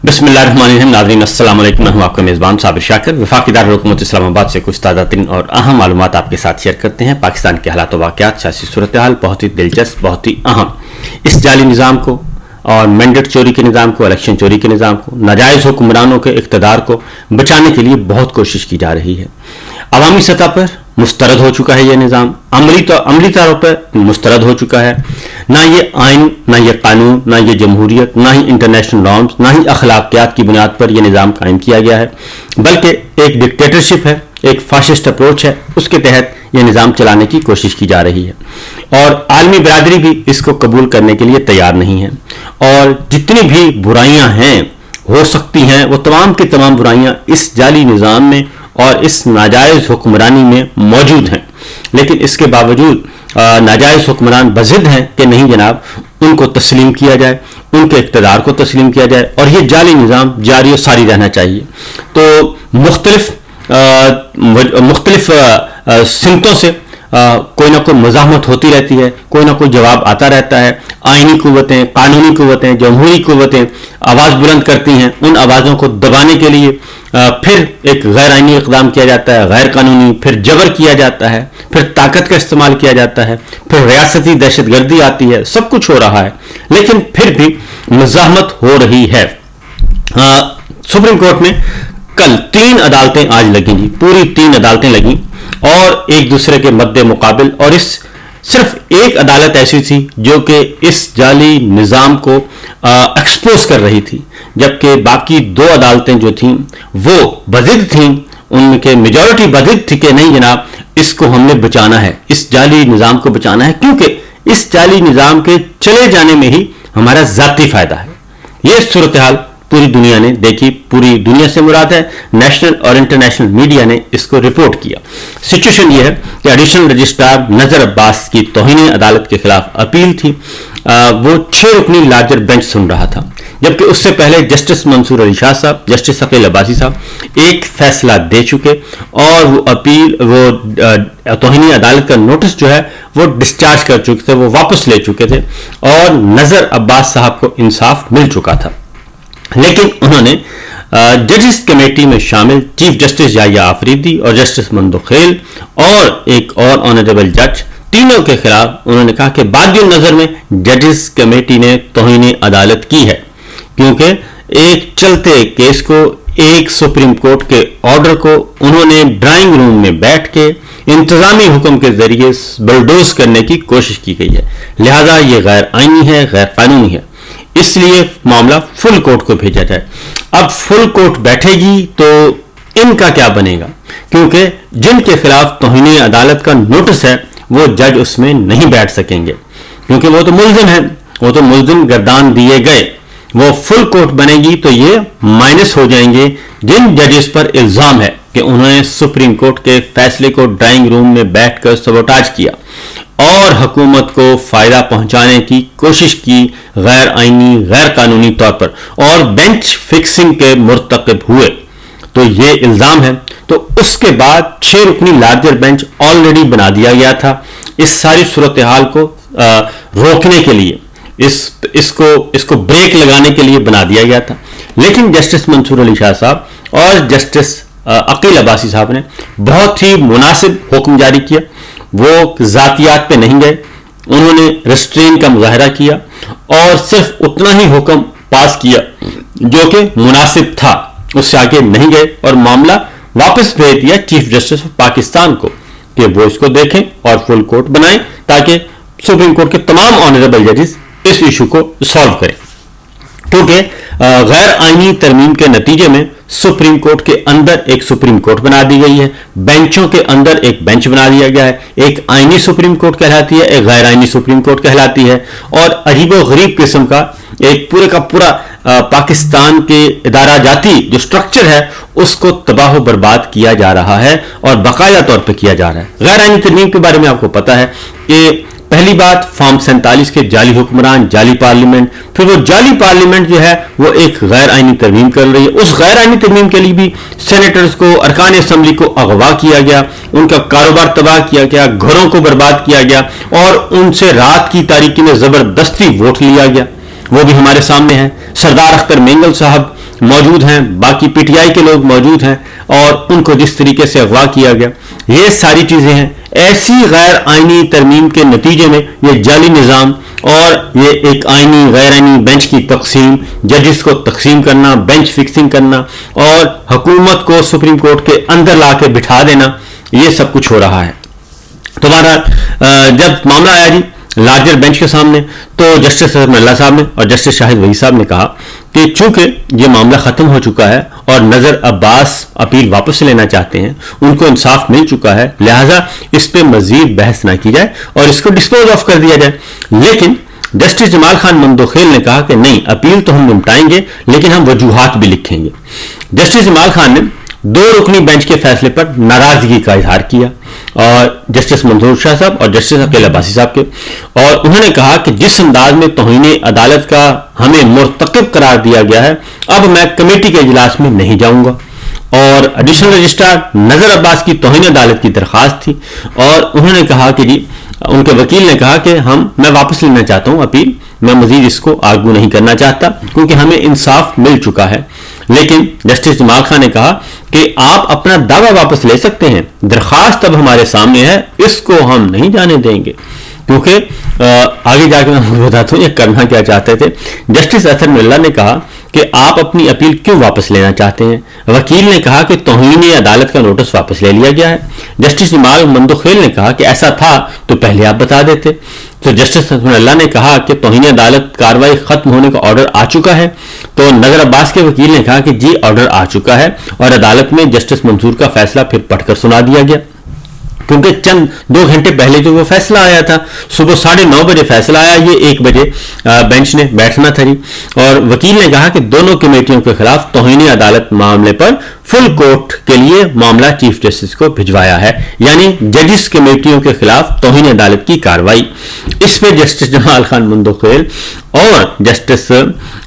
बिस्मिल्लाहिर्रहमानिर्रहीम। नाज़रीन अस्सलाम वालेकुम। मैं हूं आपका मेज़बान साबिर शाकिर। वफाकी दारुल हुकूमत इस्लामाबाद से कुछ ताज़ा तरीन और अहम मालूमात आपके साथ शेयर करते हैं। पाकिस्तान के हालात वाक़यात, सियासी सूरत हाल बहुत ही दिलचस्प, बहुत ही अहम। इस जाली निज़ाम को और मैंडेट चोरी के निज़ाम को, इलेक्शन चोरी के निज़ाम को, नाजायज़ हुक्मरानों के इक़्तिदार को बचाने के लिए बहुत कोशिश की जा रही है। अवामी सतह पर मुस्तरद हो चुका है यह निज़ाम, अमली तौर पर मुस्तरद हो चुका है। ना ये आइन, ना ये कानून, ना ये जमहूरियत, ना ही इंटरनेशनल नॉर्म्स, ना ही अखलाकियात की बुनियाद पर यह निज़ाम कायम किया गया है, बल्कि एक डिक्टेटरशिप है, एक फाशिस्ट अप्रोच है। उसके तहत यह निज़ाम चलाने की कोशिश की जा रही है और आलमी बरादरी भी इसको कबूल करने के लिए तैयार नहीं है। और जितनी भी बुराइयां हैं, हो सकती हैं, वो तमाम की तमाम बुराइयां इस जाली निज़ाम में और इस नाजायज़ हुक्मरानी में मौजूद हैं। लेकिन इसके बावजूद नाजायज़ हुक्मरान बज़िद हैं कि नहीं जनाब, उनको तस्लीम किया जाए, उनके इक़्तिदार को तस्लीम किया जाए और ये जाली निज़ाम जारी और सारी रहना चाहिए। तो मुख्तलिफ सिमतों से कोई ना कोई मज़ाहमत होती रहती है, कोई ना कोई जवाब आता रहता है। आइनी कुव्वतें, कानूनी कुव्वतें, जमहूरी कुव्वतें आवाज़ बुलंद करती हैं। उन आवाज़ों को दबाने के लिए फिर एक गैर आइनी इक़दाम किया जाता है, गैर कानूनी, फिर जबर किया जाता है, फिर ताकत का इस्तेमाल किया जाता है, फिर रियासती दहशतगर्दी आती है। सब कुछ हो रहा है, लेकिन फिर भी मज़ाहमत हो रही है। सुप्रीम कोर्ट में कल 3 अदालतें आज लगेंगी, पूरी 3 अदालतें लगी और एक दूसरे के मद्दे मुकाबिल। और इस सिर्फ एक अदालत ऐसी थी जो कि इस जाली निज़ाम को एक्सपोज कर रही थी, जबकि बाकी 2 अदालतें जो थीं वो बज़िद थीं। उनके मेजॉरिटी बज़िद थी कि नहीं जनाब, इसको हमने बचाना है, इस जाली निज़ाम को बचाना है, क्योंकि इस जाली निज़ाम के चले जाने में ही हमारा ज़ाती फ़ायदा है। ये सूरत हाल पूरी दुनिया ने देखी। पूरी दुनिया से मुराद है नेशनल और इंटरनेशनल मीडिया ने इसको रिपोर्ट किया। सिचुएशन ये है कि एडिशनल रजिस्ट्रार नजर अब्बास की तौहीन अदालत के खिलाफ अपील थी। वो 6 रुकनी लार्जर बेंच सुन रहा था, जबकि उससे पहले जस्टिस मंसूर अली शाह साहब, जस्टिस अकील अब्बासी साहब एक फैसला दे चुके और वो अपील, वो तौहीन अदालत का नोटिस जो है वो डिस्चार्ज कर चुके थे, वो वापस ले चुके थे और नजर अब्बास साहब को इंसाफ मिल चुका था। लेकिन उन्होंने जजेस कमेटी में शामिल चीफ जस्टिस याहिया आफरीदी और जस्टिस मंदोखेल और एक और ऑनरेबल जज, तीनों के खिलाफ उन्होंने कहा कि बादिल नजर में जजेस कमेटी ने तौहीन अदालत की है, क्योंकि एक चलते केस को, एक सुप्रीम कोर्ट के ऑर्डर को उन्होंने ड्राइंग रूम में बैठ के इंतजामी हुक्म के जरिए बुलडोज करने की कोशिश की गई है। लिहाजा ये गैर आईनी है, गैर कानूनी है, इसलिए मामला फुल कोर्ट को भेजा जाए। अब फुल कोर्ट बैठेगी तो इनका क्या बनेगा, क्योंकि जिनके खिलाफ तौहीन अदालत का नोटिस है वो जज उसमें नहीं बैठ सकेंगे, क्योंकि वो तो मुल्जिम है, वो तो मुल्जिम गर्दान दिए गए। वो फुल कोर्ट बनेगी तो ये माइनस हो जाएंगे जिन जजेस पर इल्जाम है कि उन्होंने सुप्रीम कोर्ट के फैसले को ड्राइंग रूम में बैठकर सबोटाज किया और हुकूमत को फायदा पहुंचाने की कोशिश की गैर आईनी, गैर कानूनी तौर पर, और बेंच फिक्सिंग के मुर्तकब हुए। तो ये इल्जाम है। तो उसके बाद 6 रुकनी लार्जर बेंच ऑलरेडी बना दिया गया था इस सारी सूरत हाल को रोकने के लिए, इसको ब्रेक लगाने के लिए बना दिया गया था। लेकिन जस्टिस मंसूर अली शाह साहब और जस्टिस अकील अब्बासी साहब ने बहुत ही मुनासिब हुक्म जारी किया। वो जातियात पे नहीं गए, उन्होंने रेस्ट्रेन का मुजाहरा किया और सिर्फ उतना ही हुक्म पास किया जो कि मुनासिब था, उससे आगे नहीं गए और मामला वापस भेज दिया चीफ जस्टिस ऑफ पाकिस्तान को कि वो इसको देखें और फुल कोर्ट बनाएं, ताकि सुप्रीम कोर्ट के तमाम ऑनरेबल जजेस इस इशू को सॉल्व करें। क्योंकि गैर आईनी तरमीम के नतीजे में सुप्रीम कोर्ट के अंदर एक सुप्रीम कोर्ट बना दी गई है, बेंचों के अंदर एक बेंच बना दिया गया है। एक आईनी सुप्रीम कोर्ट कहलाती है, एक गैर आईनी सुप्रीम कोर्ट कहलाती है, और अजीबो गरीब किस्म का एक पूरे का पूरा पाकिस्तान के इदारा जाती जो स्ट्रक्चर है उसको तबाह बर्बाद किया जा रहा है और बाकायदा तौर पर किया जा रहा है। गैर आईनी तरमीम के बारे में आपको पता है कि पहली बात फॉर्म 47 के जाली हुक्मरान, जाली पार्लियामेंट, फिर वो जाली पार्लियामेंट जो है वो एक गैर आईनी तरमीम कर रही है। उस गैर आईनी तरमीम के लिए भी सेनेटर्स को, अरकान असम्बली को अगवा किया गया, उनका कारोबार तबाह किया गया, घरों को बर्बाद किया गया और उनसे रात की तारीकी में जबरदस्ती वोट लिया गया। वो भी हमारे सामने है। सरदार अख्तर मेंगल साहब موجود ہیں, باقی PTI کے لوگ موجود ہیں, اور ان کو جس طریقے سے اغوا کیا گیا, یہ ساری چیزیں ہیں. ایسی غیر آئینی ترمیم کے نتیجے میں یہ جعلی نظام اور یہ ایک آئینی غیر آئینی بینچ کی تقسیم, ججز کو تقسیم کرنا, بینچ فکسنگ کرنا اور حکومت کو سپریم کورٹ کے اندر لا کے بٹھا دینا, یہ سب کچھ ہو رہا ہے. تو بہرحال جب معاملہ آیا جی لارجر بینچ کے سامنے, تو جسٹس اظہر اللہ صاحب نے اور جسٹس شاہد وحید صاحب نے کہا کہ چونکہ یہ معاملہ ختم ہو چکا ہے اور نذر عباس اپیل واپس لینا چاہتے ہیں, ان کو انصاف مل چکا ہے, لہذا اس پہ مزید بحث نہ کی جائے اور اس کو ڈسپوز آف کر دیا جائے. لیکن جسٹس جمال خان مندوخیل نے کہا کہ نہیں, اپیل تو ہم نمٹائیں گے لیکن ہم وجوہات بھی لکھیں گے. جسٹس جمال خان نے 2 رکنی بینچ کے فیصلے پر ناراضگی کا اظہار کیا, اور جسٹس منظور شاہ صاحب اور جسٹس عقیل عباسی صاحب کے, اور انہوں نے کہا کہ جس انداز میں توہین عدالت کا ہمیں مرتکب قرار دیا گیا ہے, اب میں کمیٹی کے اجلاس میں نہیں جاؤں گا. اور ایڈیشنل رجسٹرار نذر عباس کی توہین عدالت کی درخواست تھی, اور انہوں نے کہا کہ جی ان کے وکیل نے کہا کہ میں واپس لینا چاہتا ہوں اپیل, میں مزید اس کو آرگو نہیں کرنا چاہتا کیونکہ ہمیں انصاف مل چکا ہے. لیکن جسٹس جمال خان نے کہا کہ آپ اپنا دعویٰ واپس لے سکتے ہیں, درخواست اب ہمارے سامنے ہے, اس کو ہم نہیں جانے دیں گے. کیونکہ آگے جا کے میں بتاتا ہوں یہ کرنا کیا چاہتے تھے. جسٹس اطہر ملا نے کہا کہ آپ اپنی اپیل کیوں واپس لینا چاہتے ہیں. وکیل نے کہا کہ توہین عدالت کا نوٹس واپس لے لیا گیا ہے. جسٹس جمال مندوخیل نے کہا کہ ایسا تھا تو پہلے آپ بتا دیتے. تو جسٹس اطہر اللہ نے کہا کہ توہین عدالت کاروائی ختم ہونے کا آرڈر آ چکا ہے. تو نذر عباس کے وکیل نے کہا کہ جی آرڈر آ چکا ہے, اور عدالت میں جسٹس منظور کا فیصلہ پھر پڑھ کر سنا دیا گیا, کیونکہ چند 2 گھنٹے پہلے جو وہ فیصلہ آیا تھا, صبح 9:30 بجے فیصلہ آیا, یہ 1 بجے بینچ نے بیٹھنا تھا جی. اور وکیل نے کہا کہ دونوں کمیٹیوں کے خلاف توہین عدالت معاملے پر فل کورٹ کے لیے معاملہ چیف جسٹس کو بھجوایا ہے, یعنی ججز کمیٹیوں کے خلاف توہین عدالت کی کاروائی. اس پہ جسٹس جمال خان مندوخیل اور جسٹس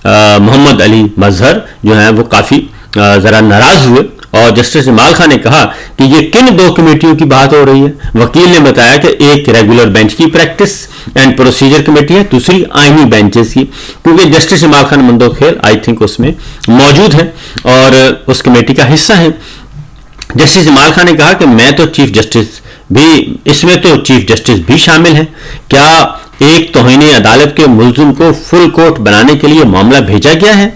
محمد علی مظہر جو ہیں وہ کافی ذرا ناراض ہوئے, اور جسٹس جمال خان نے کہا کہ یہ کن 2 کمیٹیوں کی بات ہو رہی ہے. وکیل نے بتایا کہ ایک ریگولر بینچ کی پریکٹس اینڈ پروسیجر کمیٹی ہے, دوسری آئینی بینچز کی, کیونکہ justice Jamal Khan Mandokhail I think اس میں موجود ہیں اور اس کمیٹی کا حصہ ہیں. جسٹس جمال خان نے کہا کہ میں تو چیف جسٹس بھی, اس میں تو چیف جسٹس بھی شامل ہیں, کیا ایک توہین عدالت کے ملزم کو فل کورٹ بنانے کے لیے معاملہ بھیجا گیا ہے.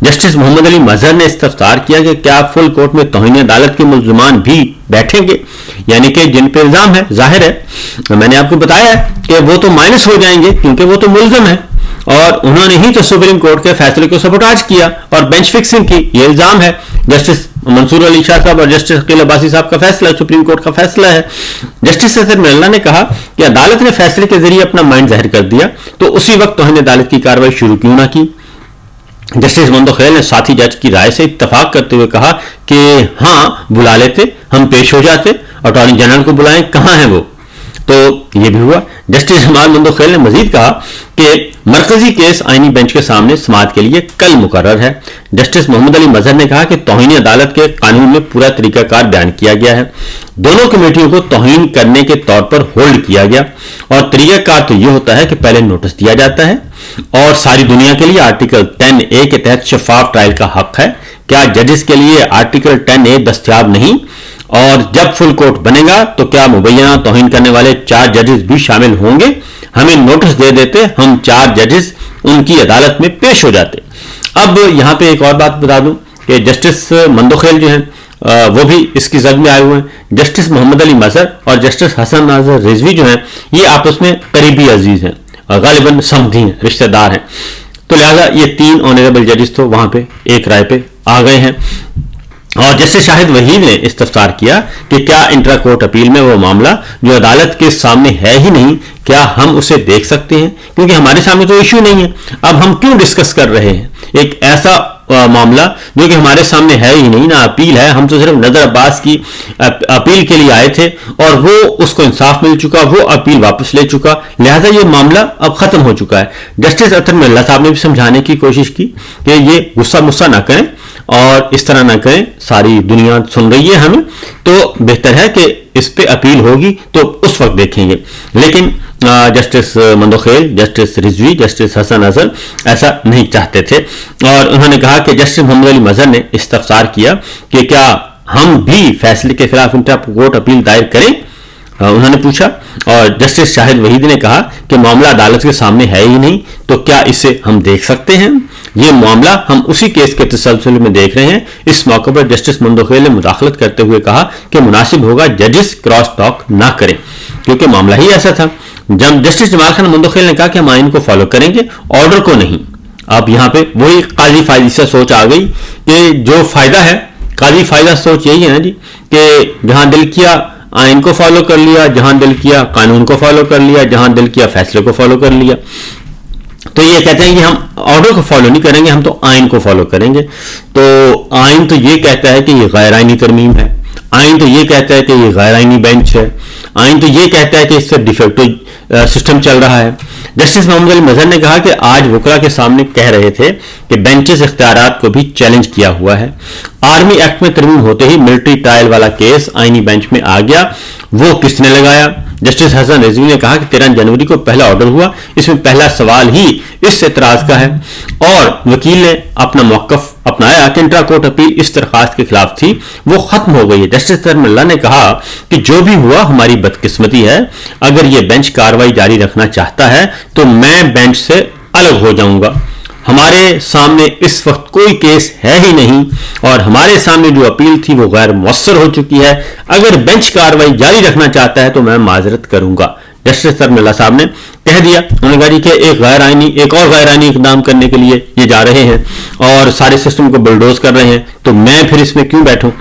جسٹس محمد علی مظہر نے استفسار کیا کہ کیا فل کورٹ میں توہین عدالت کے ملزمان بھی بیٹھیں گے, یعنی کہ جن پہ الزام ہے. ظاہر ہے میں نے آپ کو بتایا ہے کہ وہ تو مائنس ہو جائیں گے کیونکہ وہ تو ملزم ہیں, اور انہوں نے ہی تو سپریم کورٹ کے فیصلے کو سبوٹاج کیا اور بینچ فکسنگ کی, یہ الزام ہے. جسٹس منصور علی شاہ صاحب اور جسٹس عقیل عباسی صاحب کا فیصلہ سپریم کورٹ کا فیصلہ ہے. جسٹس اطہر اللہ نے کہا کہ عدالت نے فیصلے کے ذریعے اپنا مائنڈ ظاہر کر دیا, تو اسی وقت توہین عدالت کی کارروائی شروع کیوں نہ کی. جسٹس مندوخیل نے ساتھی جج کی رائے سے اتفاق کرتے ہوئے کہا کہ ہاں بلا لیتے, ہم پیش ہو جاتے, اٹارنی جنرل کو بلائیں, کہاں ہیں وہ. تو یہ بھی ہوا. جسٹس جمال مندوخیل نے مزید کہا کہ مرکزی کیس آئینی بینچ کے سامنے سماعت کے لیے کل مقرر ہے. جسٹس محمد علی مظہر نے کہا کہ توہین عدالت کے قانون میں پورا طریقہ کار بیان کیا گیا ہے, دونوں کمیٹیوں کو توہین کرنے کے طور پر ہولڈ کیا گیا, اور طریقہ کار تو یہ ہوتا ہے کہ پہلے نوٹس دیا جاتا ہے, اور ساری دنیا کے لیے آرٹیکل 10A کے تحت شفاف ٹرائل کا حق ہے. کیا ججز کے لیے آرٹیکل 10A دستیاب نہیں؟ اور جب فل کورٹ بنے گا تو کیا مبینہ توہین کرنے والے 4 ججز بھی شامل ہوں گے؟ ہمیں نوٹس دے دیتے, ہم 4 ججز ان کی عدالت میں پیش ہو جاتے. اب یہاں پہ ایک اور بات بتا دوں کہ جسٹس مندوخیل جو ہیں وہ بھی اس کی زد میں آئے ہوئے ہیں. جسٹس محمد علی مظہر اور جسٹس حسن ناظر رضوی جو ہیں یہ آپس میں قریبی عزیز ہیں, غالباً سمدھی ہیں, رشتہ دار ہیں, تو لہذا یہ 3 آنریبل ججز تو وہاں پہ ایک رائے پہ آ گئے ہیں. اور جسٹس شاہد وحید نے استفسار کیا کہ کیا انٹرا کورٹ اپیل میں وہ معاملہ جو عدالت کے سامنے ہے ہی نہیں, کیا ہم اسے دیکھ سکتے ہیں, کیونکہ ہمارے سامنے تو ایشو نہیں ہے, اب ہم کیوں ڈسکس کر رہے ہیں ایک ایسا معاملہ جو کہ ہمارے سامنے ہے ہی نہیں, نہ اپیل ہے, ہم تو صرف نذر عباس کی اپیل کے لیے آئے تھے اور وہ اس کو انصاف مل چکا, وہ اپیل واپس لے چکا, لہذا یہ معاملہ اب ختم ہو چکا ہے. جسٹس اطہر اللہ صاحب نے بھی سمجھانے کی کوشش کی کہ یہ غصہ نہ کریں اور اس طرح نہ کریں, ساری دنیا سن رہی ہے ہمیں, تو بہتر ہے کہ इस पे अपील होगी तो उस वक्त देखेंगे। लेकिन justice Mandokhel, justice Rizvi, justice Hasan Azhar ऐसा नहीं चाहते थे और उन्होंने कहा कि जस्टिस मोहम्मद अली मजहर ने इस्तफसार किया कि क्या हम भी फैसले के खिलाफ इंटर कोर्ट अपील दायर करें, उन्होंने पूछा। और जस्टिस शाहिद वहीद ने कहा कि मामला अदालत के सामने है ही नहीं, तो क्या इसे हम देख सकते हैं? ये मामला हम उसी केस के तसलसल में देख रहे हैं। इस मौके पर जस्टिस मंदोखेल ने मुदाखलत करते हुए कहा कि मुनासिब होगा जजेस क्रॉस टॉक ना करें, क्योंकि मामला ही ऐसा था। जब जस्टिस जमाल खान मंदोखेल ने कहा कि हम आइन को फॉलो करेंगे, ऑर्डर को नहीं। अब यहाँ पे वही काजी फायदी से सोच आ गई कि जो फायदा है, काजी फायदा सोच यही है ना जी कि जहां दिल किया आइन को फॉलो कर लिया, जहां दिल किया कानून को फॉलो कर लिया, जहां दिल किया फैसले को फॉलो कर लिया। तो ये कहते हैं कि हम ऑर्डर को फॉलो नहीं करेंगे, हम तो आइन को फॉलो करेंगे। तो आइन तो ये कहता है कि ये गैर आइनी तरमीम है, आइन तो ये कहता है कि ये गैर आइनी बेंच है, आइन तो ये कहता है कि इससे डिफेक्टिव सिस्टम चल रहा है। जस्टिस मोहम्मद अली मजहर ने कहा कि आज वकला के सामने कह रहे थे कि बेंचेस इख्तियारात को भी चैलेंज किया हुआ है। आर्मी एक्ट में तरमीम होते ही मिलिट्री ट्रायल वाला केस आईनी बेंच में आ गया, वो किसने लगाया? जस्टिस हसन रिजवी ने कहा कि 13 जनवरी को पहला ऑर्डर हुआ, इसमें पहला सवाल ही इस एतराज का है और वकील ने अपना मौकफ अपनाया कि इंट्रा कोर्ट अपील इस दरखास्त के खिलाफ थी, वो खत्म हो गई है। जस्टिस तरमल्ला ने कहा कि जो भी हुआ हमारी बदकिस्मती है, अगर ये बेंच कार्रवाई जारी रखना चाहता है तो मैं बेंच से अलग हो जाऊंगा। हमारे सामने इस वक्त कोई केस है ही नहीं और हमारे सामने जो अपील थी वो गैर मुअस्सर हो चुकी है। अगर बेंच कार्रवाई जारी रखना चाहता है तो मैं माजरत करूंगा। जस्टिस तरमल्ला साहब ने कह दिया, उन्होंने कहा कि एक और गैर आइनी इकदाम करने के लिए ये जा रहे हैं और सारे सिस्टम को बुलडोज कर रहे हैं, तो मैं फिर इसमें क्यों बैठूं।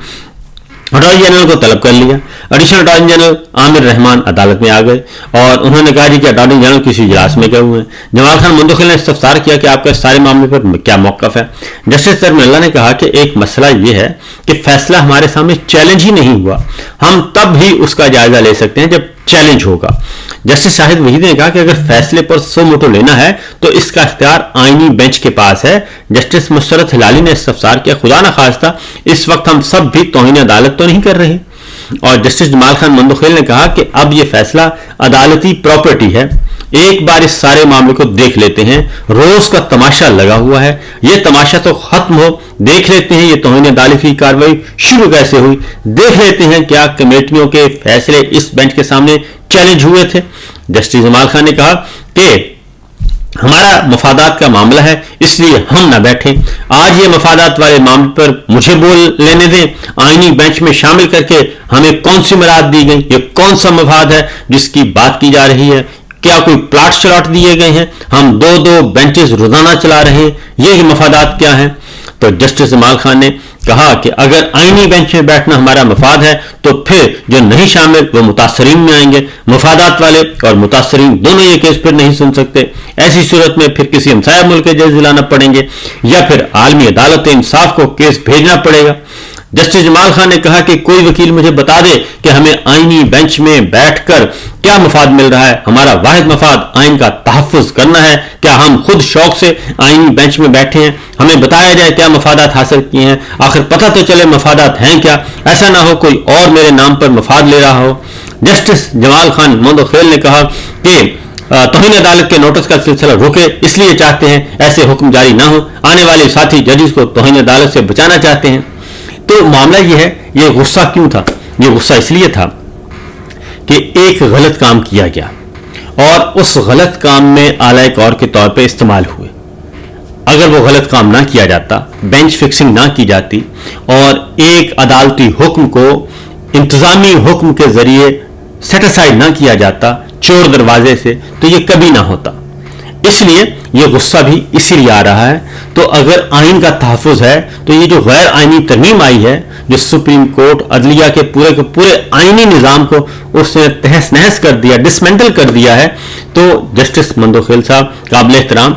अटॉर्नी जनरल को तलब कर लिया। Additional attorney general Aamir Rahman अदालत में आ गए और उन्होंने कहा कि अटॉर्नी जनरल किसी इजलास में गए हुए हैं। जमाल खान मंदोखेल ने इस्तफसार किया कि आपका इस सारे मामले पर क्या मौकफ है। जस्टिस तरमल्ला ने कहा कि एक मसला यह है कि फैसला हमारे सामने चैलेंज ही नहीं हुआ, हम तब ही उसका जायजा ले सकते हैं जब चैलेंज होगा। जस्टिस शाहिद वहीद ने कहा कि अगर फैसले पर सो मोटो लेना है तो इसका इख्तियार आईनी बेंच के पास है। जस्टिस मुशर्रत हिलाली ने इस्तफसार किया, खुदा न खास्ता इस वक्त हम सब भी तौहीन अदालत तो नहीं कर रहे। और जस्टिस जमाल खान मंदोखेल ने कहा कि अब यह फैसला अदालती प्रॉपर्टी है, एक बार इस सारे मामले को देख लेते हैं, रोज का तमाशा लगा हुआ है, यह तमाशा तो खत्म हो, देख लेते हैं ये तौहीन अदालत की कार्रवाई शुरू कैसे हुई, देख लेते हैं क्या कमेटियों के फैसले इस बेंच के सामने चैलेंज हुए थे। जस्टिस जमाल खान ने कहा कि हमारा मफादात का मामला है, इसलिए हम ना बैठे, आज ये मफादात वाले मामले पर मुझे बोल लेने दें। आईनी बेंच में शामिल करके हमें कौन सी मराद दी गई, ये कौन सा मफाद है जिसकी बात की जा रही है, क्या कोई प्लाट शलाट दिए गए हैं, हम दो बेंचेस रोजाना चला रहे हैं, ये मफादात क्या है। तो जस्टिस जमाल खान ने कहा कि अगर आईनी बेंच में बैठना हमारा मफाद है तो फिर जो नहीं शामिल वो मुतासरीन में आएंगे, मफादात वाले और मुतासरीन दोनों ये केस फिर नहीं सुन सकते। ऐसी सूरत में फिर किसी हमसाया मुल्क के जज दिलाना पड़ेंगे या फिर आलमी अदालत इंसाफ को केस भेजना पड़ेगा। जस्टिस जमाल खान ने कहा कि कोई वकील मुझे बता दे कि हमें आईनी बेंच में बैठकर क्या मफाद मिल रहा है। हमारा वाहिद मफाद आइन का तहफ़्फ़ुज़ करना है। क्या हम खुद शौक से आईनी बेंच में बैठे हैं? हमें बताया जाए क्या मफादात हासिल किए हैं, आखिर पता तो चले मफादात हैं क्या, ऐसा ना हो कोई और मेरे नाम पर मफाद ले रहा हो। जस्टिस जमाल खान मंदोखेल ने कहा कि तौहीन अदालत के नोटिस का सिलसिला रुके, इसलिए चाहते हैं ऐसे हुक्म जारी ना हो, आने वाले साथी जजेस को तौहीन अदालत से बचाना चाहते हैं। तो मामला यह है, ये गुस्सा क्यों था? ये गुस्सा इसलिए था कि एक गलत काम किया गया और उस गलत काम में आला कौर के तौर पे इस्तेमाल हुए। अगर वो गलत काम ना किया जाता, बेंच फिक्सिंग ना की जाती और एक अदालती हुक्म को इंतजामी हुक्म के जरिए सेट असाइड ना किया जाता चोर दरवाजे से, तो ये कभी ना होता। इसलिए ये गुस्सा भी इसीलिए आ रहा है। तो अगर आइन का तहफ़्फ़ुज़ है तो ये जो गैर आइनी तरमीम आई है, जो सुप्रीम कोर्ट अदलिया के पूरे आइनी निज़ाम को उसने तहस नहस कर दिया, डिसमेंटल कर दिया है, तो जस्टिस मंदोखेल साहब काबिल एहतराम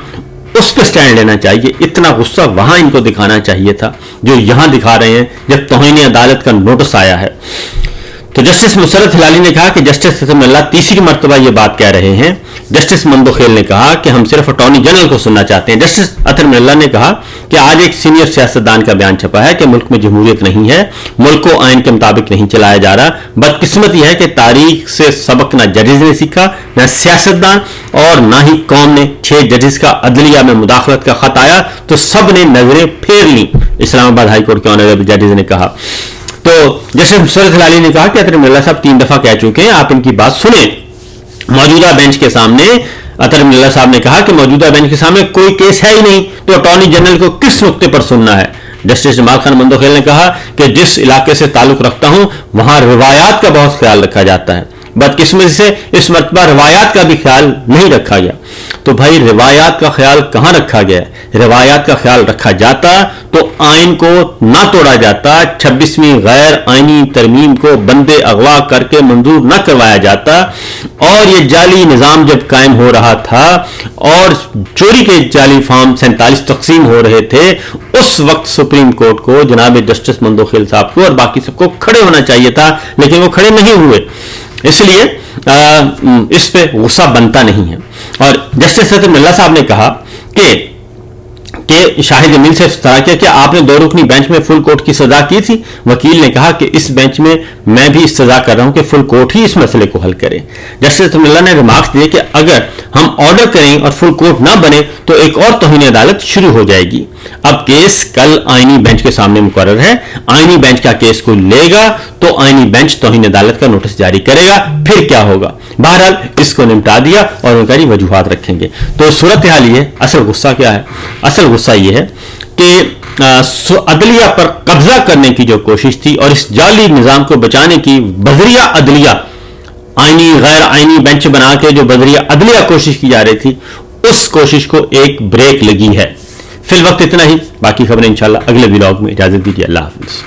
उस पर स्टैंड लेना चाहिए। इतना गुस्सा वहां इनको दिखाना चाहिए था जो यहां दिखा रहे हैं जब तौहीन अदालत का नोटिस आया है। تو جسٹس مسرت ہلالی نے کہا کہ جسٹس اطہر اللہ تیسری مرتبہ یہ بات کہہ رہے ہیں. جسٹس مندوخیل نے کہا کہ ہم صرف اٹارنی جنرل کو سننا چاہتے ہیں. جسٹس اطہر اللہ نے کہا کہ آج ایک سینئر سیاستدان کا بیان چھپا ہے کہ ملک میں جمہوریت نہیں ہے, ملک کو آئین کے مطابق نہیں چلایا جا رہا. بدقسمت یہ ہے کہ تاریخ سے سبق نہ ججز نے سیکھا, نہ سیاستدان, اور نہ ہی قوم نے. 6 ججز کا عدلیہ میں مداخلت کا خط آیا تو سب نے نظریں پھیر لیں, اسلام آباد ہائی کورٹ کے آنریبل ججز نے کہا. تو جسٹس مسرت ہلالی نے کہا کہ اطہر اللہ صاحب 3 دفعہ کہہ چکے ہیں, آپ ان کی بات سنیں. موجودہ بینچ کے سامنے اطہر اللہ صاحب نے کہا کہ موجودہ بینچ کے سامنے کوئی کیس ہے ہی نہیں, تو اٹارنی جنرل کو کس نقطے پر سننا ہے. جسٹس جمال خان مندوخیل نے کہا کہ جس علاقے سے تعلق رکھتا ہوں وہاں روایات کا بہت خیال رکھا جاتا ہے. بدقسمتی سے اس مرتبہ روایات کا بھی خیال نہیں رکھا گیا. تو بھائی روایات کا خیال کہاں رکھا گیا؟ روایات کا خیال رکھا جاتا تو آئین کو نہ توڑا جاتا, 26ویں غیر آئینی ترمیم کو بندے اغوا کر کے منظور نہ کروایا جاتا, اور یہ جعلی نظام جب قائم ہو رہا تھا اور چوری کے جعلی فارم 47 تقسیم ہو رہے تھے, اس وقت سپریم کورٹ کو جناب جسٹس مندوخیل صاحب کو اور باقی سب کو کھڑے ہونا چاہیے تھا, لیکن وہ کھڑے نہیں ہوئے. اس لیے اس پہ غصہ بنتا نہیں ہے. اور جسٹس اطہر اللہ صاحب نے کہا کہ شاہد جمیل سے افتراء کیا کہ آپ نے 2 رکنی بینچ میں فل کورٹ کی سزا کی تھی. وکیل نے کہا کہ اس بینچ میں بھی استدعا کر رہا ہوں کہ فل کورٹ ہی اس مسئلے کو حل کرے. جسٹس اطہر اللہ نے ریمارکس دیے کہ اگر ہم آرڈر کریں اور فل کورٹ نہ بنے تو ایک اور توہین عدالت شروع ہو جائے گی. اب کیس کل آئینی بینچ کے سامنے مقرر ہے, آئینی بینچ کا کیس کو لے گا تو آئینی بینچ توہین عدالت کا نوٹس جاری کرے گا, پھر کیا ہوگا. بہرحال اس کو نمٹا دیا اور ان کا وجوہات رکھیں گے. تو صورتحال یہ ہے, اصل غصہ کیا ہے؟ اصل غصہ یہ ہے کہ عدلیہ پر قبضہ کرنے کی جو کوشش تھی اور اس جعلی نظام کو بچانے کی بذریعہ عدلیہ, آئینی غیر آئینی بینچ بنا کے جو بذریعہ عدلیہ کوشش کی جا رہی تھی, اس کوشش کو ایک بریک لگی ہے. فی الوقت اتنا ہی, باقی خبریں انشاءاللہ اگلے ولاگ میں. اجازت دیجیے, اللہ حافظ.